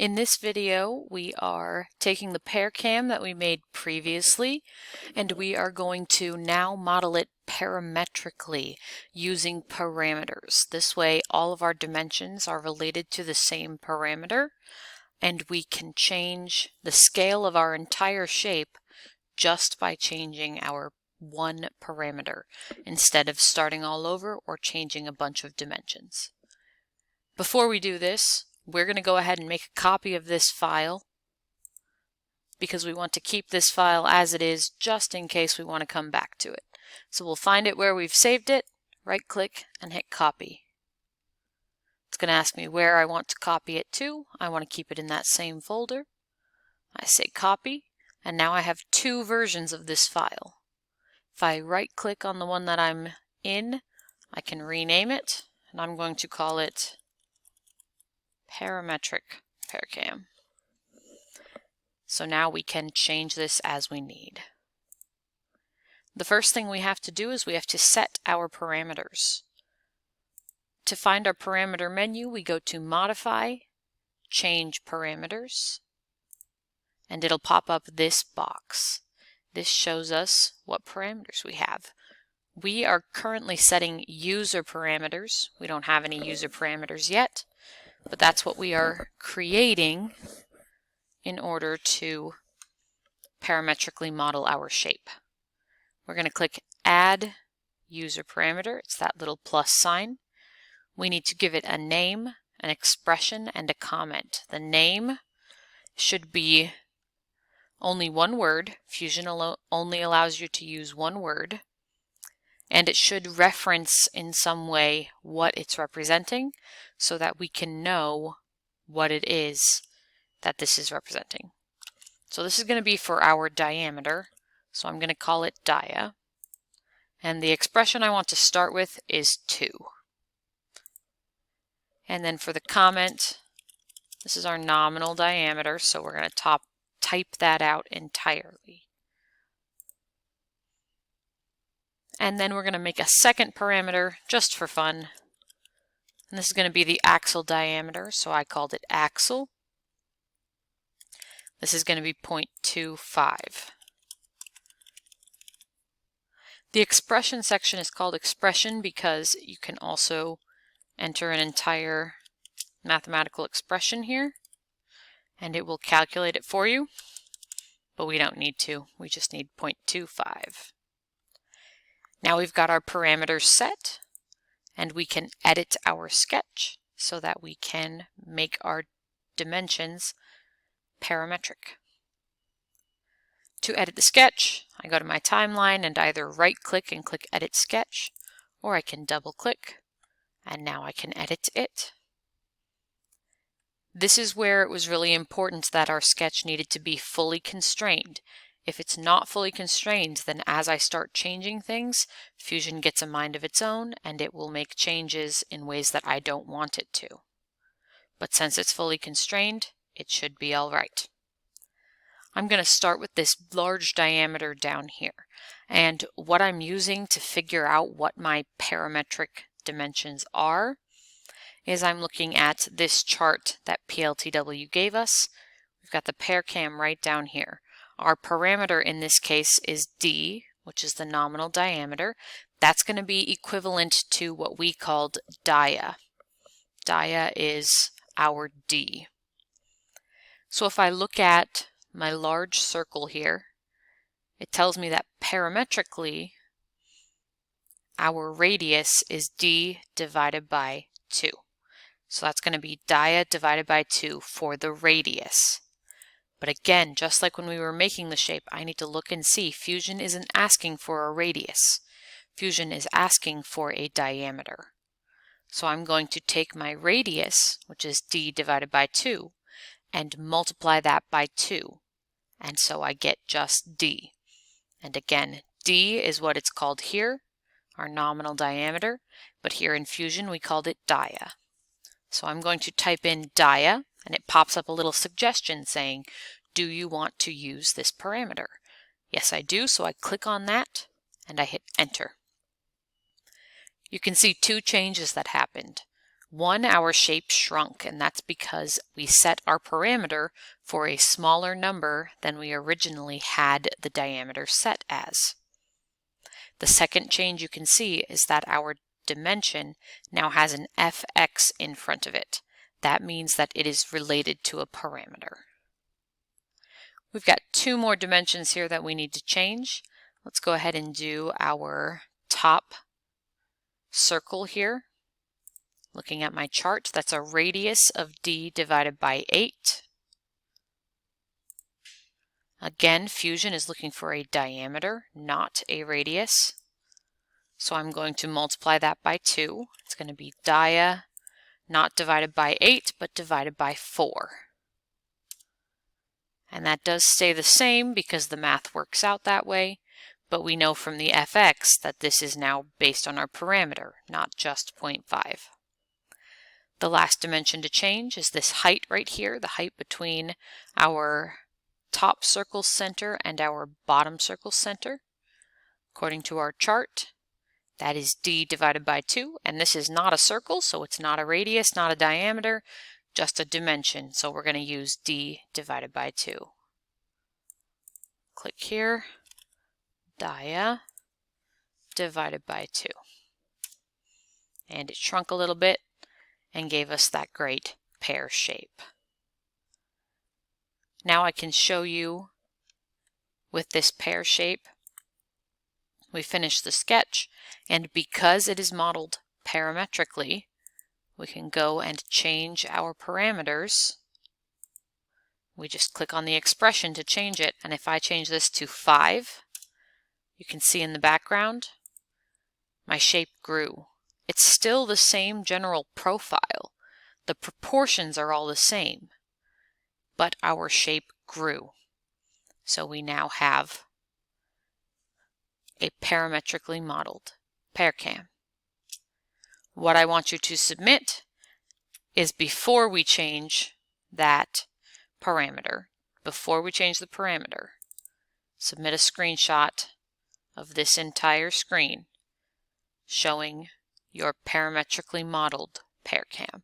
In this video, we are taking the Pear cam that we made previously, and we are going to now model it parametrically using parameters. This way, all of our dimensions are related to the same parameter, and we can change the scale of our entire shape just by changing our one parameter, instead of starting all over or changing a bunch of dimensions. Before we do this, we're going to go ahead and make a copy of this file because we want to keep this file as it is just in case we want to come back to it. So we'll find it where we've saved it, right-click, and hit copy. It's going to ask me where I want to copy it to. I want to keep it in that same folder. I say copy, and now I have two versions of this file. If I right-click on the one that I'm in, I can rename it, and I'm going to call it Parametric Pear cam. So now we can change this as we need. The first thing we have to do is we have to set our parameters. To find our parameter menu, we go to Modify, Change Parameters, and it'll pop up this box. This shows us what parameters we have. We are currently setting user parameters. We don't have any user parameters yet, but that's what we are creating in order to parametrically model our shape. We're going to click Add User Parameter. It's that little plus sign. We need to give it a name, an expression, and a comment. The name should be only one word. Fusion only allows you to use one word. And it should reference in some way what it's representing so that we can know what it is that this is representing. So this is going to be for our diameter, so I'm going to call it dia. And the expression I want to start with is 2. And then for the comment, this is our nominal diameter, so we're going to type that out entirely. And then we're going to make a second parameter just for fun. And this is going to be the axle diameter, so I called it axle. This is going to be 0.25. The expression section is called expression because you can also enter an entire mathematical expression here, and it will calculate it for you, but we don't need to. We just need 0.25. Now we've got our parameters set, and we can edit our sketch so that we can make our dimensions parametric. To edit the sketch, I go to my timeline and either right-click and click Edit Sketch, or I can double-click, and now I can edit it. This is where it was really important that our sketch needed to be fully constrained. If it's not fully constrained, then as I start changing things, Fusion gets a mind of its own and it will make changes in ways that I don't want it to. But since it's fully constrained, it should be all right. I'm going to start with this large diameter down here. And what I'm using to figure out what my parametric dimensions are is I'm looking at this chart that PLTW gave us. We've got the Pear cam right down here. Our parameter in this case is D, which is the nominal diameter. That's going to be equivalent to what we called dia. Dia is our D. So if I look at my large circle here, it tells me that parametrically our radius is D divided by 2. So that's going to be dia divided by 2 for the radius. But again, just like when we were making the shape, I need to look and see Fusion isn't asking for a radius. Fusion is asking for a diameter. So I'm going to take my radius, which is D divided by 2, and multiply that by 2. And so I get just D. And again, D is what it's called here, our nominal diameter, but here in Fusion we called it dia. So I'm going to type in dia, and it pops up a little suggestion saying, do you want to use this parameter? Yes, I do, so I click on that, and I hit enter. You can see two changes that happened. our shape shrunk, and that's because we set our parameter for a smaller number than we originally had the diameter set as. The second change you can see is that our dimension now has an fx in front of it. That means that it is related to a parameter. We've got two more dimensions here that we need to change. Let's go ahead and do our top circle here. Looking at my chart, that's a radius of d divided by 8. Again, Fusion is looking for a diameter, not a radius. So I'm going to multiply that by 2. It's going to be dia, not divided by 8, but divided by 4. And that does stay the same because the math works out that way, but we know from the fx that this is now based on our parameter, not just 0.5. The last dimension to change is this height right here, the height between our top circle center and our bottom circle center. According to our chart, that is d divided by 2, and this is not a circle, so it's not a radius, not a diameter, just a dimension, so we're going to use d divided by 2. Click here, dia divided by 2. And it shrunk a little bit and gave us that great pear shape. Now I can show you with this pear shape. We finished the sketch, and because it is modeled parametrically, we can go and change our parameters. We just click on the expression to change it, and if I change this to 5, you can see in the background, my shape grew. It's still the same general profile. The proportions are all the same, but our shape grew. So we now have a parametrically modeled pear cam. What I want you to submit is before we change that parameter, before we change the parameter, submit a screenshot of this entire screen showing your parametrically modeled pear cam.